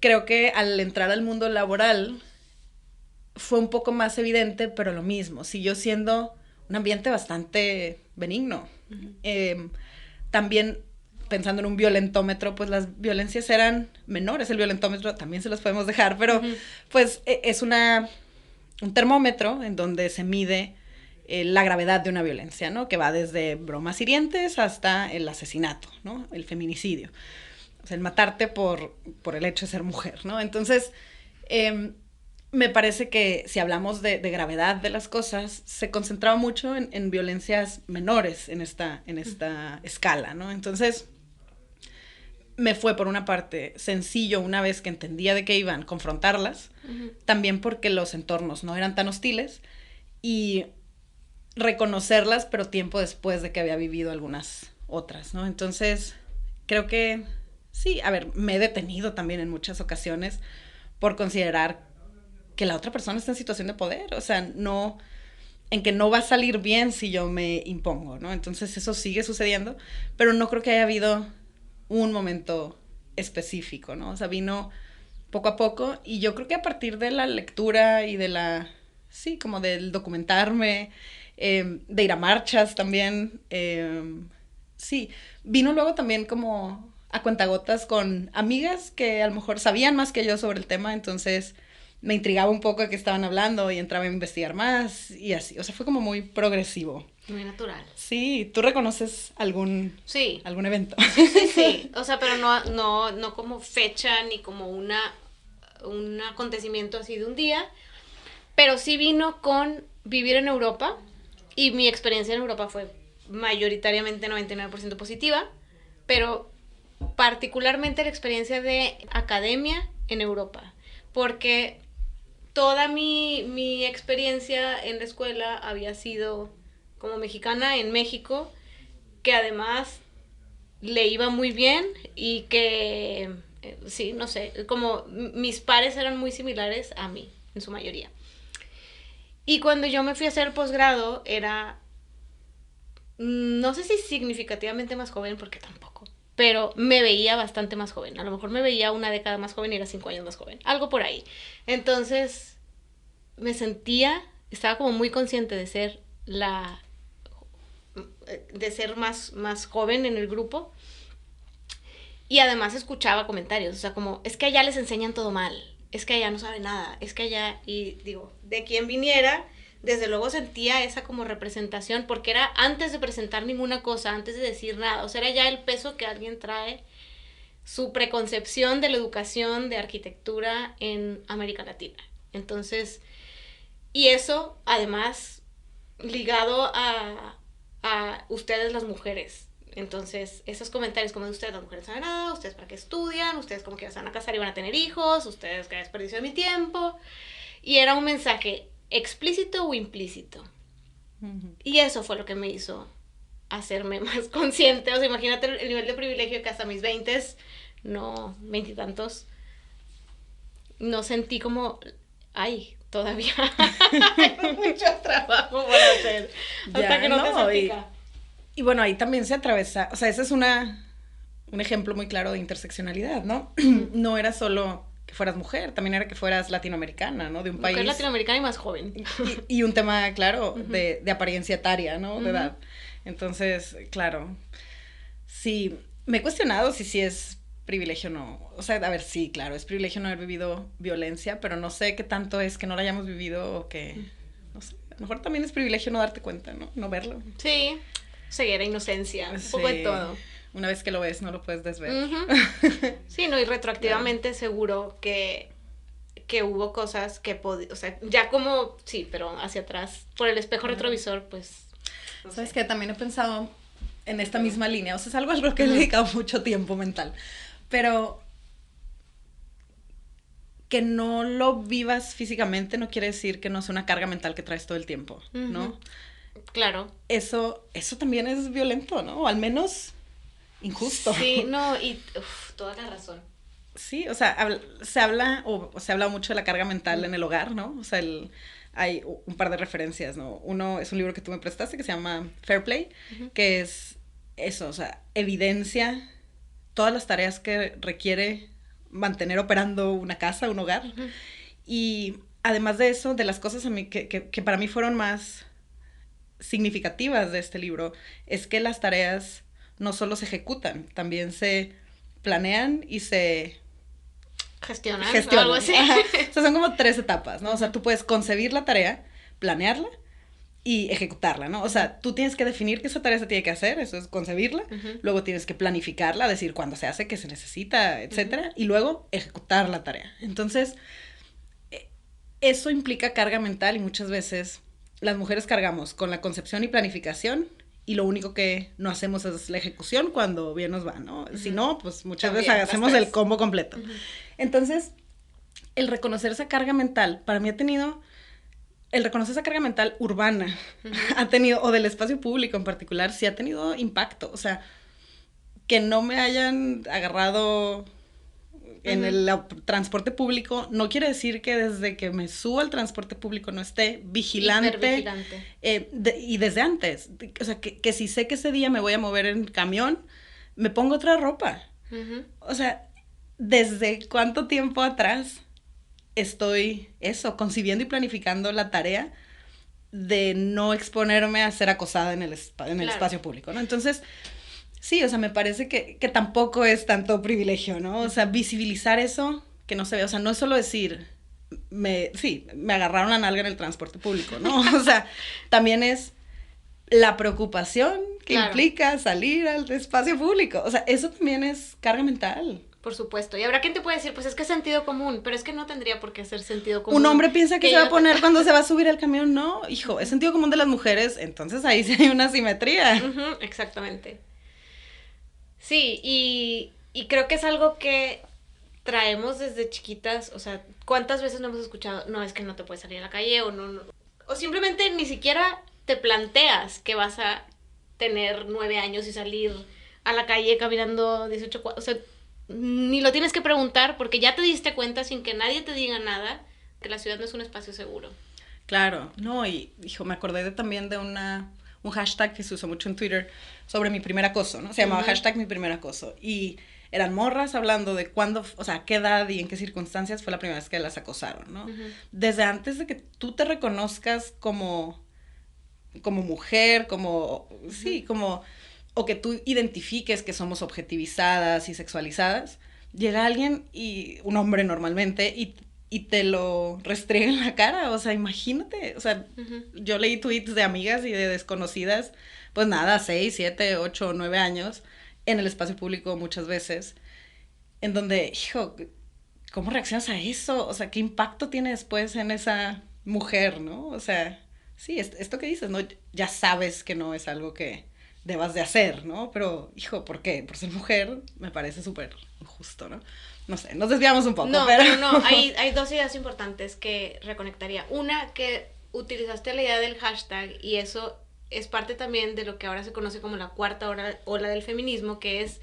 Creo que al entrar al mundo laboral fue un poco más evidente, pero lo mismo, siguió siendo un ambiente bastante benigno. También pensando en un violentómetro, pues las violencias eran menores. El violentómetro también se los podemos dejar, pero pues es un termómetro en donde se mide la gravedad de una violencia, ¿no? Que va desde bromas hirientes hasta el asesinato, ¿no? El feminicidio. O sea, el matarte por el hecho de ser mujer, ¿no? Entonces, me parece que si hablamos de gravedad de las cosas, se concentraba mucho en violencias menores en esta escala, ¿no? Entonces, me fue por una parte sencillo una vez que entendía de qué iban confrontarlas, también porque los entornos no eran tan hostiles, y reconocerlas, pero tiempo después de que había vivido algunas otras, ¿no? Entonces, creo que sí, a ver, me he detenido también en muchas ocasiones por considerar que la otra persona está en situación de poder, o sea, no, en que no va a salir bien si yo me impongo, ¿no? Entonces eso sigue sucediendo, pero no creo que haya habido un momento específico, ¿no? O sea, vino poco a poco, y yo creo que a partir de la lectura y de sí, como del documentarme, de ir a marchas también, sí, vino luego también como a cuentagotas con amigas que a lo mejor sabían más que yo sobre el tema, entonces me intrigaba un poco de qué estaban hablando y entraba a investigar más y así. O sea, fue como muy progresivo. Muy natural. Sí, ¿tú reconoces algún evento? Sí. O sea, pero no como fecha ni como un acontecimiento así de un día, pero sí vino con vivir en Europa, y mi experiencia en Europa fue mayoritariamente 99% positiva, pero particularmente la experiencia de academia en Europa, porque toda mi experiencia en la escuela había sido como mexicana en México, que además le iba muy bien y que, sí, no sé, como mis pares eran muy similares a mí, en su mayoría. Y cuando yo me fui a hacer posgrado era, no sé si significativamente más joven, porque tampoco, pero me veía bastante más joven. A lo mejor me veía una década más joven y era 5 años más joven, algo por ahí. Entonces me sentía, estaba como muy consciente de ser más joven en el grupo, y además escuchaba comentarios, o sea, como, es que allá les enseñan todo mal, es que allá no saben nada, es que allá, y digo, de quien viniera, desde luego sentía esa como representación, porque era antes de presentar ninguna cosa, antes de decir nada, o sea, era ya el peso que alguien trae, su preconcepción de la educación, de arquitectura en América Latina. Entonces, y eso, además, ligado a ustedes las mujeres. Entonces, esos comentarios como de ustedes las mujeres no saben nada, ustedes para qué estudian, ustedes como que se van a casar y van a tener hijos, ustedes que desperdicio de mi tiempo. Y era un mensaje explícito o implícito Y eso fue lo que me hizo hacerme más consciente. O sea, imagínate el nivel de privilegio que hasta mis 20s, no, 20 y tantos, no sentí como, ay, todavía hay mucho trabajo por hacer. Hasta que no te salpica. Y bueno, ahí también se atraviesa, o sea, ese es un ejemplo muy claro de interseccionalidad, ¿no? No era solo que fueras mujer, también era que fueras latinoamericana, ¿no? De un país. Latinoamericana y más joven. Y un tema, claro, de apariencia etaria, ¿no? De edad. Entonces, claro, sí, me he cuestionado si es privilegio o no. O sea, a ver, sí, claro, es privilegio no haber vivido violencia, pero no sé qué tanto es que no la hayamos vivido o que, no sé, a lo mejor también es privilegio no darte cuenta, ¿no? No verlo. Sí, ceguera, inocencia, un poco de todo. Una vez que lo ves, no lo puedes desver. Sí, no, y retroactivamente seguro que hubo cosas que o sea, ya como, sí, pero hacia atrás, por el espejo retrovisor, pues... No ¿sabes qué? También he pensado en esta misma línea, o sea, es algo a lo que he dedicado mucho tiempo mental, pero que no lo vivas físicamente no quiere decir que no sea una carga mental que traes todo el tiempo, ¿no? Claro. Eso también es violento, ¿no? O al menos injusto. Sí, no, y toda la razón. Sí, o sea, se ha hablado mucho de la carga mental en el hogar, ¿no? O sea, hay un par de referencias, ¿no? Uno es un libro que tú me prestaste que se llama Fair Play, que es eso, o sea, evidencia todas las tareas que requiere mantener operando una casa, un hogar. Y además de eso, de las cosas a mí que para mí fueron más significativas de este libro, es que las tareas no solo se ejecutan, también se planean y se gestionan. Algo así. O sea, son como 3 etapas, ¿no? O sea, tú puedes concebir la tarea, planearla y ejecutarla, ¿no? O sea, tú tienes que definir que esa tarea se tiene que hacer, eso es concebirla, luego tienes que planificarla, decir cuándo se hace, qué se necesita, etcétera, y luego ejecutar la tarea. Entonces, eso implica carga mental y muchas veces las mujeres cargamos con la concepción y planificación y lo único que no hacemos es la ejecución cuando bien nos va, ¿no? Si no, pues muchas veces hacemos el combo completo. Entonces, el reconocer esa carga mental, para mí el reconocer esa carga mental urbana ha tenido, o del espacio público en particular, sí ha tenido impacto. O sea, que no me hayan agarrado en el transporte público no quiere decir que desde que me subo al transporte público no esté vigilante. Y desde antes. O sea, que si sé que ese día me voy a mover en camión, me pongo otra ropa. O sea, ¿desde cuánto tiempo atrás estoy concibiendo y planificando la tarea de no exponerme a ser acosada en el espacio público, ¿no? Entonces, sí, o sea, me parece que tampoco es tanto privilegio, ¿no? O sea, visibilizar eso que no se ve, o sea, no es solo decir, me agarraron la nalga en el transporte público, ¿no? O sea, también es la preocupación que implica salir al espacio público, o sea, eso también es carga mental. Por supuesto. Y habrá quien te puede decir, pues es que es sentido común, pero es que no tendría por qué ser sentido común. Un hombre piensa que se va a poner cuando se va a subir al camión, no, hijo, es sentido común de las mujeres, entonces ahí sí hay una simetría. Exactamente. Sí, y creo que es algo que traemos desde chiquitas, o sea, ¿cuántas veces no hemos escuchado? No, es que no te puedes salir a la calle, o simplemente ni siquiera te planteas que vas a tener 9 años y salir a la calle caminando 18 cuadras, o sea, ni lo tienes que preguntar porque ya te diste cuenta sin que nadie te diga nada que la ciudad no es un espacio seguro. Claro, no, y hijo, me acordé también de un hashtag que se usó mucho en Twitter sobre mi primer acoso, ¿no? Se llamaba hashtag mi primer acoso. Y eran morras hablando de cuándo, o sea, qué edad y en qué circunstancias fue la primera vez que las acosaron, ¿no? Desde antes de que tú te reconozcas como mujer, o que tú identifiques que somos objetivizadas y sexualizadas, llega alguien, un hombre normalmente, y te lo restriega en la cara, o sea, imagínate, o sea, yo leí tweets de amigas y de desconocidas, pues nada, 6, 7, 8, 9 años, en el espacio público muchas veces, en donde, hijo, ¿cómo reaccionas a eso? O sea, ¿qué impacto tiene después en esa mujer, no? O sea, sí, esto que dices, ¿no? Ya sabes que no es algo que debas de hacer, ¿no? Pero, hijo, ¿por qué? Por ser mujer me parece súper injusto, ¿no? No sé, nos desviamos un poco. No, pero no, hay 2 ideas importantes que reconectaría. Una, que utilizaste la idea del hashtag y eso es parte también de lo que ahora se conoce como la cuarta ola del feminismo, que es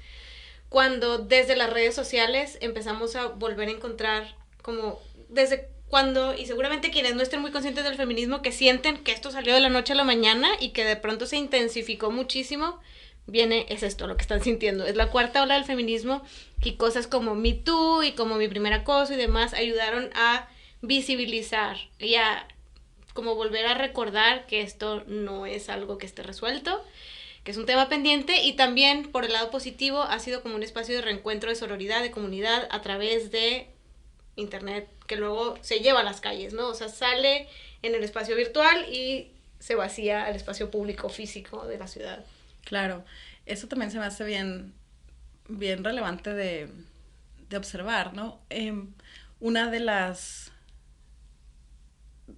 cuando desde las redes sociales empezamos a volver a encontrar como desde cuando, y seguramente quienes no estén muy conscientes del feminismo, que sienten que esto salió de la noche a la mañana y que de pronto se intensificó muchísimo, es esto lo que están sintiendo. Es la cuarta ola del feminismo y cosas como Me Too y como Mi Primer Acoso y demás ayudaron a visibilizar y a como volver a recordar que esto no es algo que esté resuelto, que es un tema pendiente, y también por el lado positivo ha sido como un espacio de reencuentro, de sororidad, de comunidad a través de internet, que luego se lleva a las calles, ¿no? O sea, sale en el espacio virtual y se vacía al espacio público físico de la ciudad. Claro, eso también se me hace bien relevante de observar, ¿no? Una de las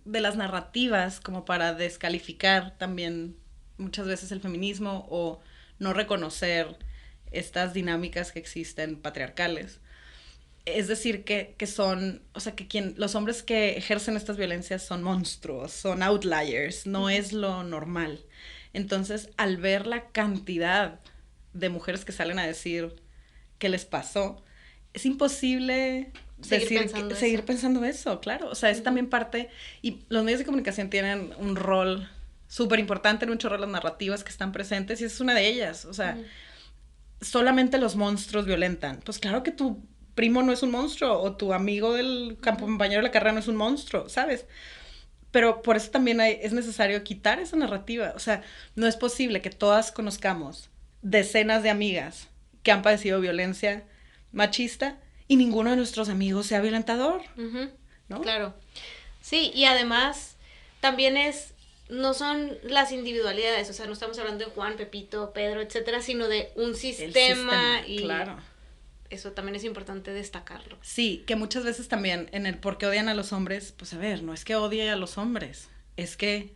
narrativas como para descalificar también muchas veces el feminismo o no reconocer estas dinámicas que existen patriarcales. Es decir, que son, o sea, que los hombres que ejercen estas violencias son monstruos, son outliers, no es lo normal. Entonces, al ver la cantidad de mujeres que salen a decir qué les pasó, es imposible seguir pensando eso, claro. O sea, es también parte, y los medios de comunicación tienen un rol súper importante en un chorro de las narrativas que están presentes, y esa es una de ellas. O sea, solamente los monstruos violentan. Pues claro que tu primo no es un monstruo, o tu amigo del compañero de la carrera no es un monstruo, ¿sabes? Pero por eso también es necesario quitar esa narrativa. O sea, no es posible que todas conozcamos decenas de amigas que han padecido violencia machista y ninguno de nuestros amigos sea violentador, ¿no? Claro. Sí, y además también no son las individualidades, o sea, no estamos hablando de Juan, Pepito, Pedro, etcétera, sino de un sistema y claro. Eso también es importante destacarlo. Sí, que muchas veces también en el por qué odian a los hombres, pues a ver, no es que odie a los hombres, es que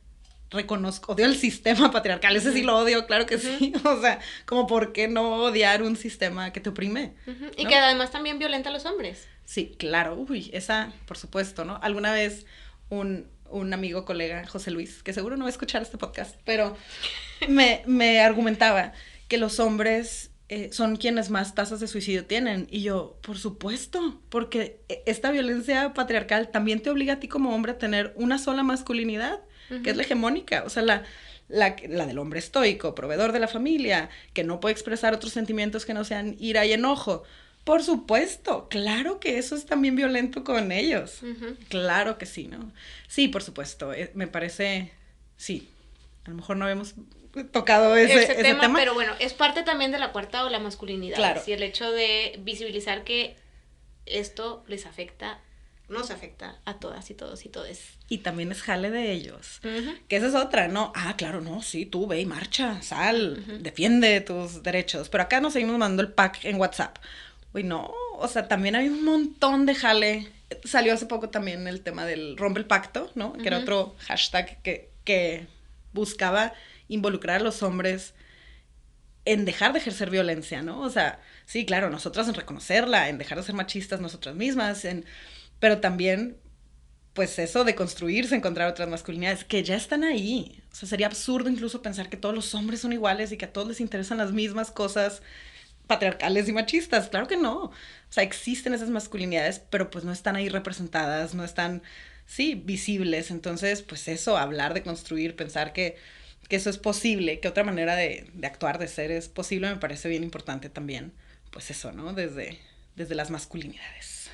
odio el sistema patriarcal, ese sí lo odio, claro que sí, o sea, como por qué no odiar un sistema que te oprime, ¿no? Y que además también violenta a los hombres. Sí, claro, esa, por supuesto, ¿no? Alguna vez un amigo, colega, José Luis, que seguro no va a escuchar este podcast, pero me argumentaba que los hombres son quienes más tasas de suicidio tienen. Y yo, por supuesto, porque esta violencia patriarcal también te obliga a ti como hombre a tener una sola masculinidad, que es la hegemónica. O sea, la del hombre estoico, proveedor de la familia, que no puede expresar otros sentimientos que no sean ira y enojo. Por supuesto, claro que eso es también violento con ellos. Claro que sí, ¿no? Sí, por supuesto, me parece, sí, a lo mejor no habíamos tocado ese tema, pero bueno, es parte también de la cuarta ola masculinidad. Claro. Y el hecho de visibilizar que esto nos afecta a todas y todos y todes. Y también es jale de ellos. Que esa es otra, ¿no? Ah, claro, no, sí, tú ve y marcha, sal, defiende tus derechos. Pero acá nos seguimos mandando el pack en WhatsApp. Uy, no, o sea, también hay un montón de jale. Salió hace poco también el tema del rompe el pacto, ¿no? Que era otro hashtag que buscaba involucrar a los hombres en dejar de ejercer violencia, ¿no? O sea, sí, claro, nosotras en reconocerla, en dejar de ser machistas nosotras mismas, pero también, pues eso de construirse, encontrar otras masculinidades que ya están ahí. O sea, sería absurdo incluso pensar que todos los hombres son iguales y que a todos les interesan las mismas cosas patriarcales y machistas. Claro que no. O sea, existen esas masculinidades, pero pues no están ahí representadas, no están, sí, visibles. Entonces, pues eso, hablar de construir, pensar que eso es posible, que otra manera de actuar, de ser es posible, me parece bien importante también. Pues eso, ¿no? Desde las masculinidades.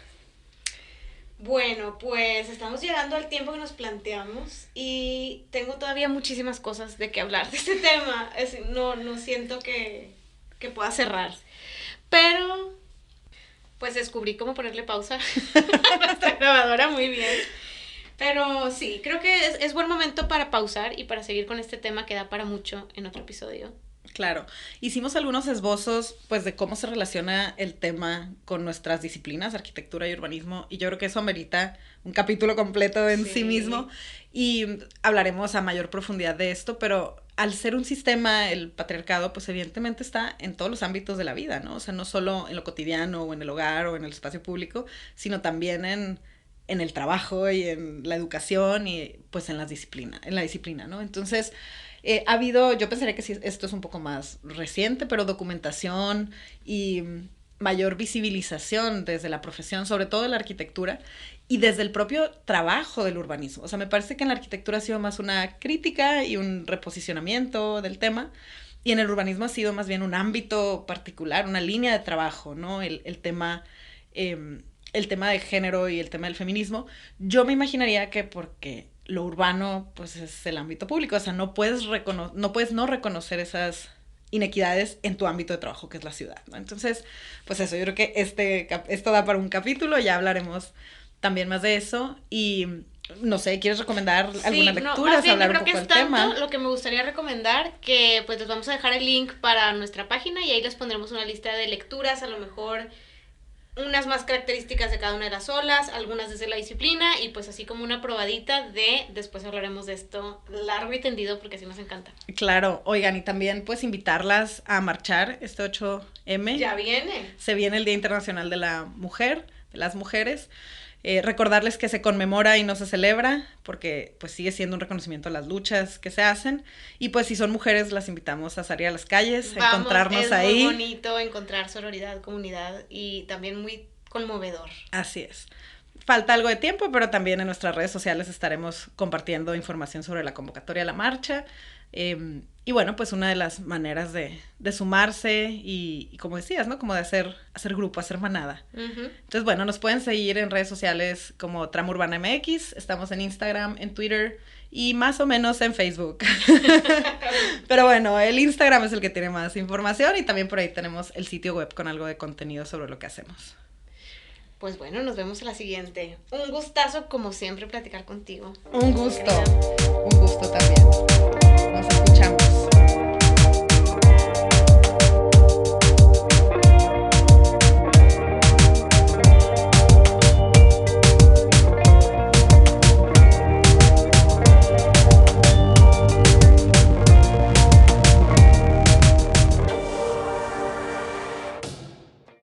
Bueno, pues estamos llegando al tiempo que nos planteamos y tengo todavía muchísimas cosas de qué hablar de este tema. No siento que pueda cerrar. Pero, pues descubrí cómo ponerle pausa a nuestra grabadora muy bien. Pero sí, creo que es buen momento para pausar y para seguir con este tema que da para mucho en otro episodio. Claro, hicimos algunos esbozos, pues, de cómo se relaciona el tema con nuestras disciplinas, arquitectura y urbanismo, y yo creo que eso amerita un capítulo completo en sí mismo, y hablaremos a mayor profundidad de esto, pero al ser un sistema, el patriarcado, pues, evidentemente está en todos los ámbitos de la vida, ¿no? O sea, no solo en lo cotidiano, o en el hogar, o en el espacio público, sino también en en el trabajo y en la educación y pues en la disciplina, ¿no? Entonces, ha habido, yo pensaría que sí, esto es un poco más reciente, pero documentación y mayor visibilización desde la profesión, sobre todo de la arquitectura, y desde el propio trabajo del urbanismo. O sea, me parece que en la arquitectura ha sido más una crítica y un reposicionamiento del tema, y en el urbanismo ha sido más bien un ámbito particular, una línea de trabajo, ¿no? El tema de género y el tema del feminismo. Yo me imaginaría que porque lo urbano, pues, es el ámbito público, o sea, no puedes no reconocer esas inequidades en tu ámbito de trabajo, que es la ciudad, ¿no? Entonces, pues eso, yo creo que esto da para un capítulo, ya hablaremos también más de eso, y no sé, ¿quieres recomendar algunas lecturas, hablar un poco del tema? Lo que me gustaría recomendar, que pues les vamos a dejar el link para nuestra página y ahí les pondremos una lista de lecturas, a lo mejor unas más características de cada una de las olas, algunas desde la disciplina y pues así como una probadita después hablaremos de esto largo y tendido porque así nos encanta. Claro, oigan, y también pues invitarlas a marchar este 8M. Ya viene. Se viene el Día Internacional de la Mujer, de las mujeres. Recordarles que se conmemora y no se celebra, porque pues sigue siendo un reconocimiento a las luchas que se hacen, y pues si son mujeres las invitamos a salir a las calles, a encontrarnos ahí. Es muy bonito encontrar sororidad, comunidad, y también muy conmovedor. Así es. Falta algo de tiempo, pero también en nuestras redes sociales estaremos compartiendo información sobre la convocatoria a la marcha, y bueno, pues una de las maneras de sumarse y como decías, ¿no? Como de hacer grupo, hacer manada. Uh-huh. Entonces, bueno, nos pueden seguir en redes sociales como Trama Urbana MX, estamos en Instagram, en Twitter y más o menos en Facebook. Pero bueno, el Instagram es el que tiene más información y también por ahí tenemos el sitio web con algo de contenido sobre lo que hacemos. Pues bueno, nos vemos en la siguiente. Un gustazo, como siempre, platicar contigo. Un gusto también.